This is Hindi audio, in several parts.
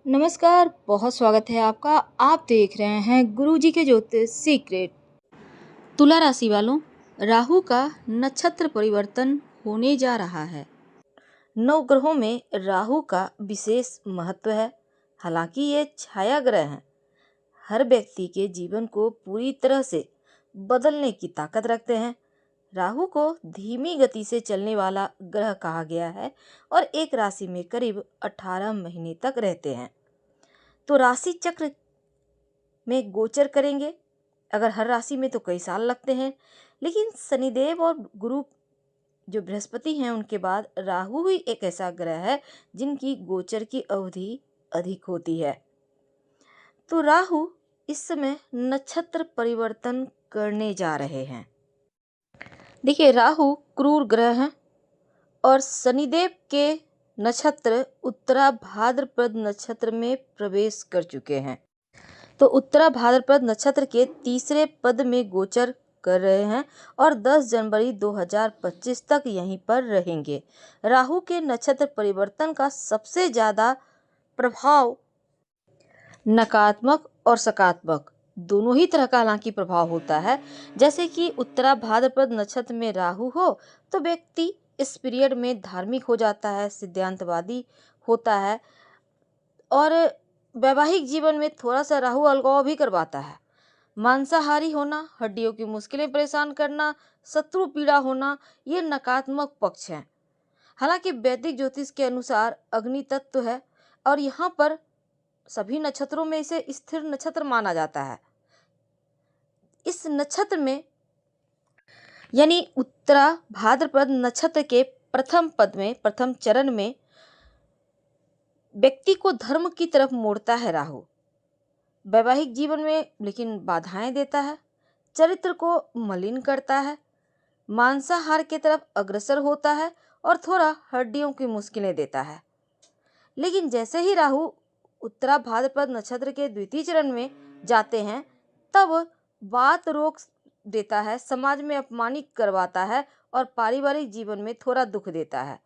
नमस्कार, बहुत स्वागत है आपका। आप देख रहे हैं गुरुजी के ज्योतिष सीक्रेट। तुला राशि वालों, राहु का नक्षत्र परिवर्तन होने जा रहा है। नौ ग्रहों में राहु का विशेष महत्व है। हालांकि ये छाया ग्रह हैं, हर व्यक्ति के जीवन को पूरी तरह से बदलने की ताकत रखते हैं। राहु को धीमी गति से चलने वाला ग्रह कहा गया है और एक राशि में करीब 18 महीने तक रहते हैं। तो राशि चक्र में गोचर करेंगे। अगर हर राशि में तो कई साल लगते हैं, लेकिन शनिदेव और गुरु जो बृहस्पति हैं उनके बाद राहु ही एक ऐसा ग्रह है जिनकी गोचर की अवधि अधिक होती है। तो राहु इस समय नक्षत्र परिवर्तन करने जा रहे हैं। देखिए, राहु क्रूर ग्रह हैं और शनिदेव के नक्षत्र उत्तरा भाद्रपद नक्षत्र में प्रवेश कर चुके हैं। तो उत्तरा भाद्रपद नक्षत्र के तीसरे पद में गोचर कर रहे हैं और 10 जनवरी 2025 तक यहीं पर रहेंगे। राहु के नक्षत्र परिवर्तन का सबसे ज़्यादा प्रभाव नकारात्मक और सकारात्मक दोनों ही तरह का हालांकि प्रभाव होता है। जैसे कि उत्तरा भाद्रपद नक्षत्र में राहु हो तो व्यक्ति इस पीरियड में धार्मिक हो जाता है, सिद्धांतवादी होता है और वैवाहिक जीवन में थोड़ा सा राहु अलगाव भी करवाता है। मांसाहारी होना, हड्डियों की मुश्किलें परेशान करना, शत्रु पीड़ा होना, ये नकारात्मक पक्ष हैं। हालांकि वैदिक ज्योतिष के अनुसार अग्नि तत्व है और यहाँ पर सभी नक्षत्रों में इसे स्थिर नक्षत्र माना जाता है। इस नक्षत्र में यानी उत्तरा भाद्रपद नक्षत्र के प्रथम पद में, प्रथम चरण में व्यक्ति को धर्म की तरफ मोड़ता है राहु। वैवाहिक जीवन में लेकिन बाधाएं देता है, चरित्र को मलिन करता है, मांसाहार की तरफ अग्रसर होता है और थोड़ा हड्डियों की मुश्किलें देता है। लेकिन जैसे ही राहु उत्तरा भाद्रपद नक्षत्र के द्वितीय चरण में जाते हैं तब बात रोक देता है, समाज में अपमानित करवाता है और पारिवारिक जीवन में थोड़ा दुख देता है।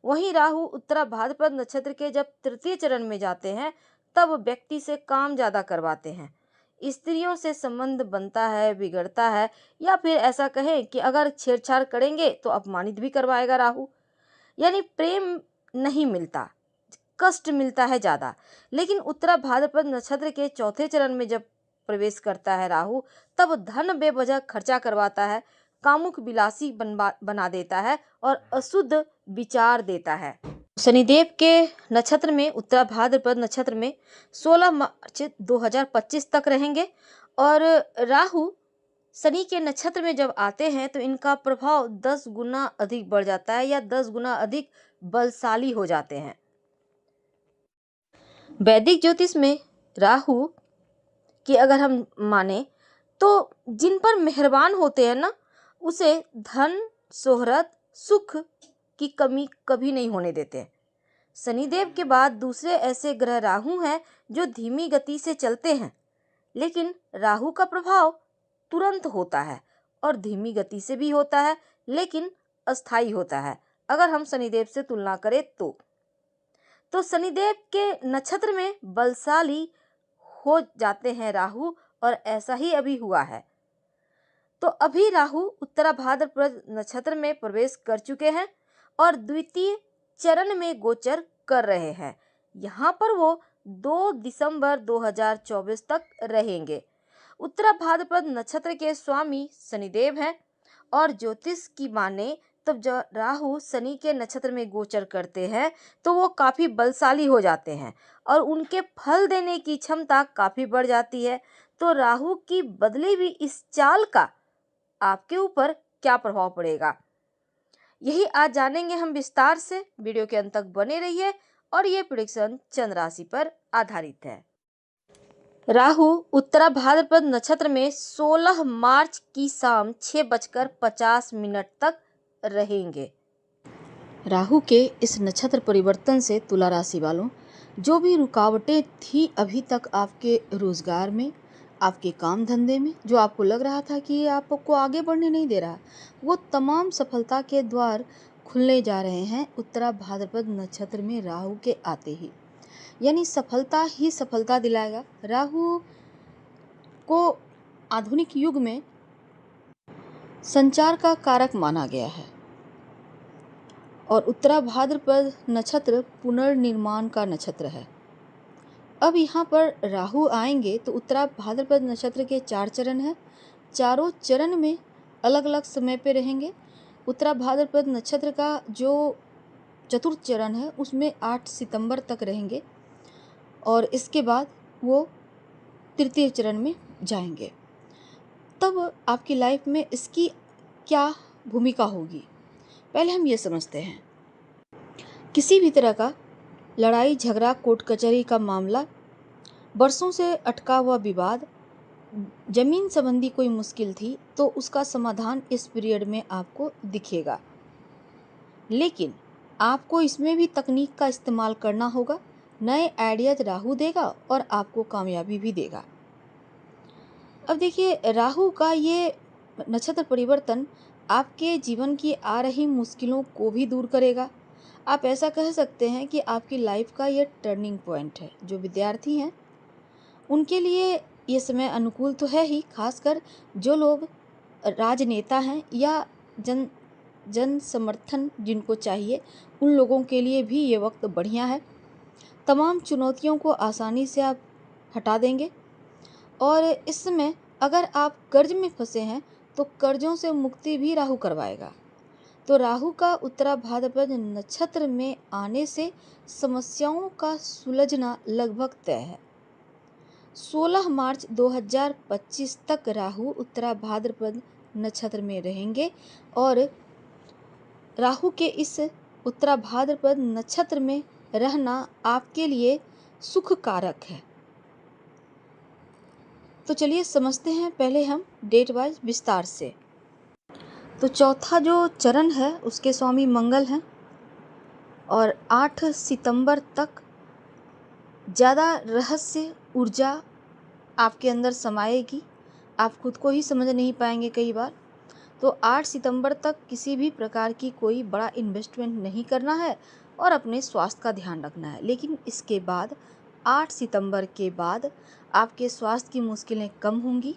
वहीं राहु उत्तरा भाद्रपद नक्षत्र के जब तृतीय चरण में जाते हैं तब व्यक्ति से काम ज़्यादा करवाते हैं, स्त्रियों से संबंध बनता है, बिगड़ता है, या फिर ऐसा कहें कि अगर छेड़छाड़ करेंगे तो अपमानित भी करवाएगा राहु। यानी प्रेम नहीं मिलता, कष्ट मिलता है ज़्यादा। लेकिन उत्तरा भाद्रपद नक्षत्र के चौथे चरण में जब प्रवेश करता है राहु तब धन बेवजह खर्चा करवाता है, कामुक विलासी बना देता है और अशुद्ध विचार देता है। शनिदेव के नक्षत्र में, उत्तरा भाद्रपद नक्षत्र में 16 मार्च 2025 तक रहेंगे और राहु शनि के नक्षत्र में जब आते हैं तो इनका प्रभाव 10 गुना अधिक बढ़ जाता है या 10 गुना अधिक बलशाली हो जाते हैं। वैदिक ज्योतिष में राहु कि अगर हम माने तो जिन पर मेहरबान होते हैं ना, उसे धन, शोहरत, सुख की कमी कभी नहीं होने देते। शनिदेव के बाद दूसरे ऐसे ग्रह राहु हैं जो धीमी गति से चलते हैं, लेकिन राहु का प्रभाव तुरंत होता है और धीमी गति से भी होता है लेकिन अस्थायी होता है। अगर हम शनिदेव से तुलना करें तो शनिदेव के नक्षत्र में बलशाली हो जाते हैं राहु और ऐसा ही अभी हुआ है। तो अभी राहु उत्तरा भाद्रपद नक्षत्र में प्रवेश कर चुके हैं और द्वितीय चरण में गोचर कर रहे हैं। यहाँ पर वो 2 दिसंबर 2024 तक रहेंगे। उत्तरा भाद्रपद नक्षत्र के स्वामी शनिदेव हैं और ज्योतिष की माने तब जब राहु शनि के नक्षत्र में गोचर करते हैं तो वो काफ़ी बलशाली हो जाते हैं और उनके फल देने की क्षमता काफ़ी बढ़ जाती है। तो राहु की बदली हुई इस चाल का आपके ऊपर क्या प्रभाव पड़ेगा, यही आज जानेंगे हम विस्तार से। वीडियो के अंत तक बने रहिए और ये प्रेडिक्शन चंद्र राशि पर आधारित है। राहु उत्तरा भाद्रपद नक्षत्र में 16 मार्च की शाम 6:50 तक रहेंगे। राहु के इस नक्षत्र परिवर्तन से तुला राशि वालों, जो भी रुकावटें थी अभी तक आपके रोजगार में, आपके काम धंधे में, जो आपको लग रहा था कि ये आपको आगे बढ़ने नहीं दे रहा, वो तमाम सफलता के द्वार खुलने जा रहे हैं उत्तरा भाद्रपद नक्षत्र में राहु के आते ही। यानी सफलता ही सफलता दिलाएगा। राहु को आधुनिक युग में संचार का कारक माना गया है और उत्तरा भाद्रपद नक्षत्र पुनर्निर्माण का नक्षत्र है। अब यहाँ पर राहु आएंगे तो उत्तरा भाद्रपद नक्षत्र के 4 चरण हैं। चारों चरण में अलग अलग समय पे रहेंगे। उत्तरा भाद्रपद नक्षत्र का जो चतुर्थ चरण है उसमें 8 सितंबर तक रहेंगे और इसके बाद वो तृतीय चरण में जाएंगे। तब आपकी लाइफ में इसकी क्या भूमिका होगी, पहले हम ये समझते हैं। किसी भी तरह का लड़ाई झगड़ा कोर्ट कचहरी का मामला, बरसों से अटका हुआ विवाद, जमीन संबंधी कोई मुश्किल थी तो उसका समाधान इस पीरियड में आपको दिखेगा। लेकिन आपको इसमें भी तकनीक का इस्तेमाल करना होगा। नए आइडियाज राहु देगा और आपको कामयाबी भी देगा। अब देखिए, राहु का ये नक्षत्र परिवर्तन आपके जीवन की आ रही मुश्किलों को भी दूर करेगा। आप ऐसा कह सकते हैं कि आपकी लाइफ का ये टर्निंग पॉइंट है। जो विद्यार्थी हैं उनके लिए ये समय अनुकूल तो है ही, खासकर जो लोग राजनेता हैं या जन समर्थन जिनको चाहिए उन लोगों के लिए भी ये वक्त बढ़िया है। तमाम चुनौतियों को आसानी से आप हटा देंगे और इस समय अगर आप कर्ज में फंसे हैं तो कर्जों से मुक्ति भी राहु करवाएगा। तो राहु का उत्तरा भाद्रपद नक्षत्र में आने से समस्याओं का सुलझना लगभग तय है। 16 मार्च 2025 तक राहु उत्तरा भाद्रपद नक्षत्र में रहेंगे और राहु के इस उत्तरा भाद्रपद नक्षत्र में रहना आपके लिए सुख कारक है। तो चलिए समझते हैं पहले हम डेट वाइज विस्तार से। तो चौथा जो चरण है उसके स्वामी मंगल हैं और 8 सितंबर तक ज़्यादा रहस्य ऊर्जा आपके अंदर समाएगी। आप खुद को ही समझ नहीं पाएंगे कई बार। तो 8 सितंबर तक किसी भी प्रकार की कोई बड़ा इन्वेस्टमेंट नहीं करना है और अपने स्वास्थ्य का ध्यान रखना है। लेकिन इसके बाद 8 सितंबर के बाद आपके स्वास्थ्य की मुश्किलें कम होंगी,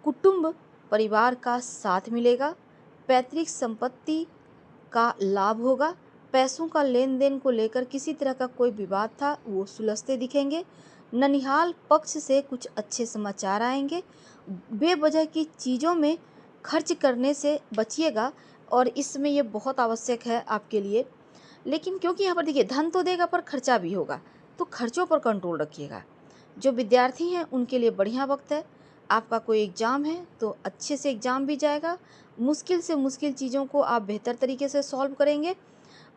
कुटुंब परिवार का साथ मिलेगा, पैतृक संपत्ति का लाभ होगा, पैसों का लेन देन को लेकर किसी तरह का कोई विवाद था वो सुलझते दिखेंगे, ननिहाल पक्ष से कुछ अच्छे समाचार आएंगे, बेवजह की चीज़ों में खर्च करने से बचिएगा और इसमें ये बहुत आवश्यक है आपके लिए। लेकिन क्योंकि यहाँ पर देखिए धन तो देगा पर खर्चा भी होगा, तो खर्चों पर कंट्रोल रखिएगा। जो विद्यार्थी हैं उनके लिए बढ़िया वक्त है। आपका कोई एग्ज़ाम है तो अच्छे से एग्ज़ाम भी जाएगा, मुश्किल से मुश्किल चीज़ों को आप बेहतर तरीके से सॉल्व करेंगे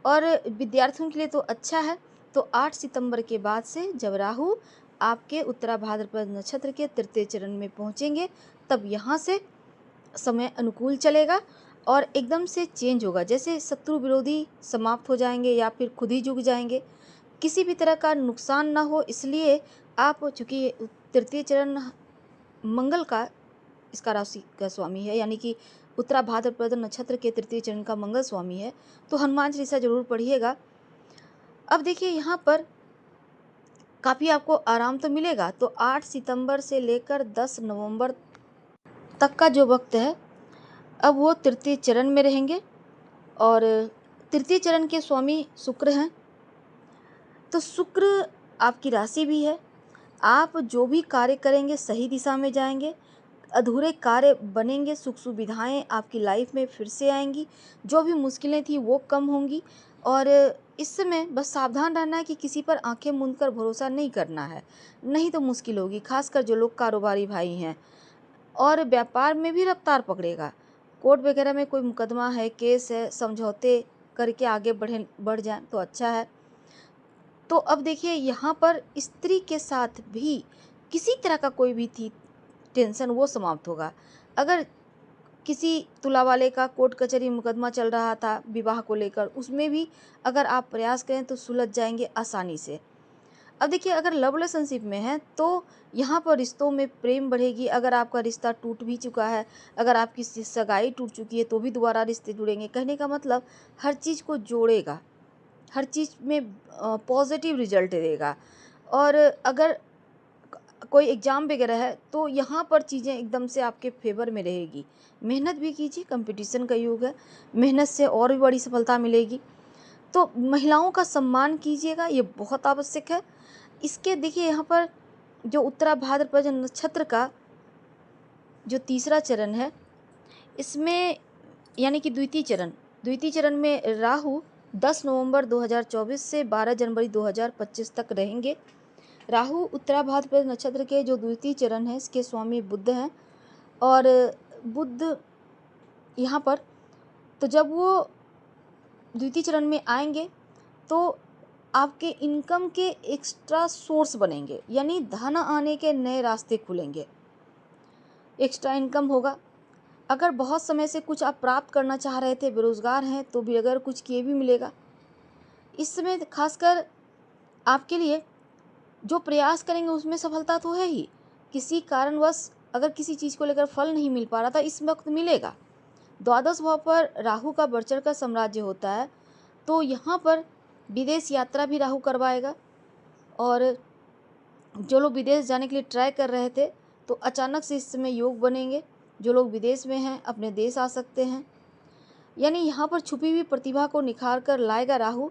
और विद्यार्थियों के लिए तो अच्छा है। तो 8 सितंबर के बाद से जब राहु आपके उत्तरा भाद्रपद नक्षत्र के तृतीय चरण में पहुँचेंगे तब यहाँ से समय अनुकूल चलेगा और एकदम से चेंज होगा। जैसे शत्रु विरोधी समाप्त हो जाएंगे या फिर खुद ही झुक जाएंगे, किसी भी तरह का नुकसान ना हो। इसलिए आप, चूँकि तृतीय चरण मंगल का इसका राशि का स्वामी है, यानी कि उत्तरा भाद्रपद नक्षत्र के तृतीय चरण का मंगल स्वामी है, तो हनुमान चालीसा जरूर पढ़िएगा। अब देखिए यहाँ पर काफ़ी आपको आराम तो मिलेगा। तो 8 सितंबर से लेकर 10 नवंबर तक का जो वक्त है अब वो तृतीय चरण में रहेंगे और तृतीय चरण के स्वामी शुक्र हैं। तो शुक्र आपकी राशि भी है। आप जो भी कार्य करेंगे सही दिशा में जाएंगे, अधूरे कार्य बनेंगे, सुख सुविधाएं आपकी लाइफ में फिर से आएंगी, जो भी मुश्किलें थी वो कम होंगी। और इस समय बस सावधान रहना है कि किसी पर आंखें मूंद कर भरोसा नहीं करना है, नहीं तो मुश्किल होगी। खासकर जो लोग कारोबारी भाई हैं, और व्यापार में भी रफ्तार पकड़ेगा। कोर्ट वगैरह में कोई मुकदमा है, केस है, समझौते करके आगे बढ़ जाएं तो अच्छा है। तो अब देखिए यहाँ पर स्त्री के साथ भी किसी तरह का कोई भी थी टेंशन वो समाप्त होगा। अगर किसी तुला वाले का कोर्ट कचहरी मुकदमा चल रहा था विवाह को लेकर, उसमें भी अगर आप प्रयास करें तो सुलझ जाएंगे आसानी से। अब देखिए अगर लव रिलेशनशिप में है तो यहाँ पर रिश्तों में प्रेम बढ़ेगी। अगर आपका रिश्ता टूट भी चुका है, अगर आपकी सगाई टूट चुकी है तो भी दोबारा रिश्ते जुड़ेंगे। कहने का मतलब हर चीज़ को जोड़ेगा, हर चीज़ में पॉजिटिव रिजल्ट देगा। और अगर कोई एग्ज़ाम वगैरह है तो यहाँ पर चीज़ें एकदम से आपके फेवर में रहेगी। मेहनत भी कीजिए, कंपटीशन का युग है, मेहनत से और भी बड़ी सफलता मिलेगी। तो महिलाओं का सम्मान कीजिएगा, ये बहुत आवश्यक है। इसके देखिए यहाँ पर जो उत्तरा भाद्रपद नक्षत्र का जो तीसरा चरण है, इसमें यानी कि द्वितीय चरण में राहु 10 नवंबर 2024 से 12 जनवरी 2025 तक रहेंगे। राहु उत्तरा भाद्रपद नक्षत्र के जो द्वितीय चरण है, इसके स्वामी बुध हैं। और बुध यहाँ पर तो जब वो द्वितीय चरण में आएंगे तो आपके इनकम के एक्स्ट्रा सोर्स बनेंगे, यानी धन आने के नए रास्ते खुलेंगे, एक्स्ट्रा इनकम होगा। अगर बहुत समय से कुछ आप प्राप्त करना चाह रहे थे, बेरोजगार हैं, तो भी अगर कुछ किए भी मिलेगा। इस समय खासकर आपके लिए जो प्रयास करेंगे उसमें सफलता तो है ही। किसी कारणवश अगर किसी चीज़ को लेकर फल नहीं मिल पा रहा था, इस वक्त मिलेगा। द्वादश भाव पर राहु का बढ़ चढ़ का साम्राज्य होता है, तो यहाँ पर विदेश यात्रा भी राहु करवाएगा। और जो लोग विदेश जाने के लिए ट्राई कर रहे थे, तो अचानक से इस समय योग बनेंगे। जो लोग विदेश में हैं अपने देश आ सकते हैं। यानी यहाँ पर छुपी हुई प्रतिभा को निखार कर लाएगा राहु।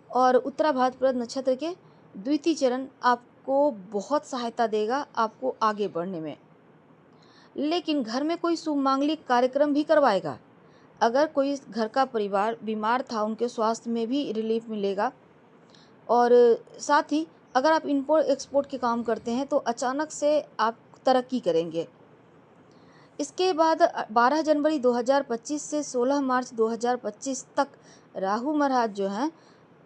और उत्तरा भाद्रपद नक्षत्र के द्वितीय चरण आपको बहुत सहायता देगा आपको आगे बढ़ने में। लेकिन घर में कोई शुभ मांगलिक कार्यक्रम भी करवाएगा। अगर कोई घर का परिवार बीमार था, उनके स्वास्थ्य में भी रिलीफ मिलेगा। और साथ ही अगर आप इंपोर्ट एक्सपोर्ट के काम करते हैं तो अचानक से आप तरक्की करेंगे। इसके बाद 12 जनवरी 2025 से 16 मार्च 2025 तक राहु महाराज जो हैं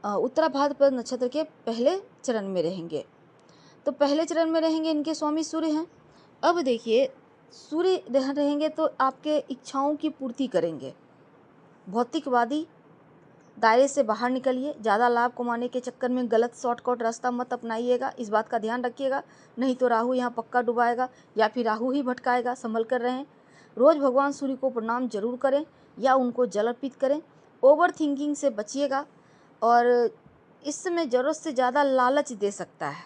उत्तरा भाद्रपद नक्षत्र के पहले चरण में रहेंगे। तो पहले चरण में रहेंगे, इनके स्वामी सूर्य हैं। अब देखिए, सूर्य रहेंगे तो आपके इच्छाओं की पूर्ति करेंगे। भौतिकवादी दायरे से बाहर निकलिए। ज़्यादा लाभ कमाने के चक्कर में गलत शॉर्टकट रास्ता मत अपनाइएगा, इस बात का ध्यान रखिएगा। नहीं तो राहु यहाँ पक्का डुबाएगा या फिर राहु ही भटकाएगा। संभल कर रहें। रोज़ भगवान सूर्य को प्रणाम जरूर करें या उनको जल अर्पित करें। ओवर थिंकिंग से बचिएगा। और इस समय ज़रूरत से ज़्यादा लालच दे सकता है,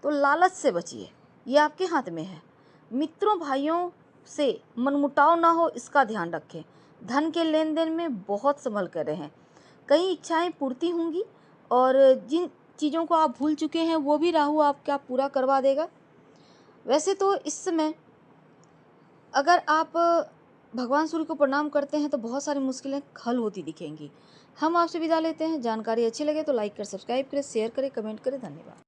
तो लालच से बचिए, ये आपके हाथ में है। मित्रों भाइयों से मनमुटाव ना हो, इसका ध्यान रखें। धन के लेन देन में बहुत संभल कर रहें। कई इच्छाएं पूर्ति होंगी और जिन चीज़ों को आप भूल चुके हैं वो भी राहु आपका पूरा करवा देगा। वैसे तो इस समय अगर आप भगवान सूर्य को प्रणाम करते हैं तो बहुत सारी मुश्किलें हल होती दिखेंगी। हम आपसे विदा लेते हैं। जानकारी अच्छी लगे तो लाइक कर, सब्सक्राइब करें, शेयर करें, कमेंट करें। धन्यवाद।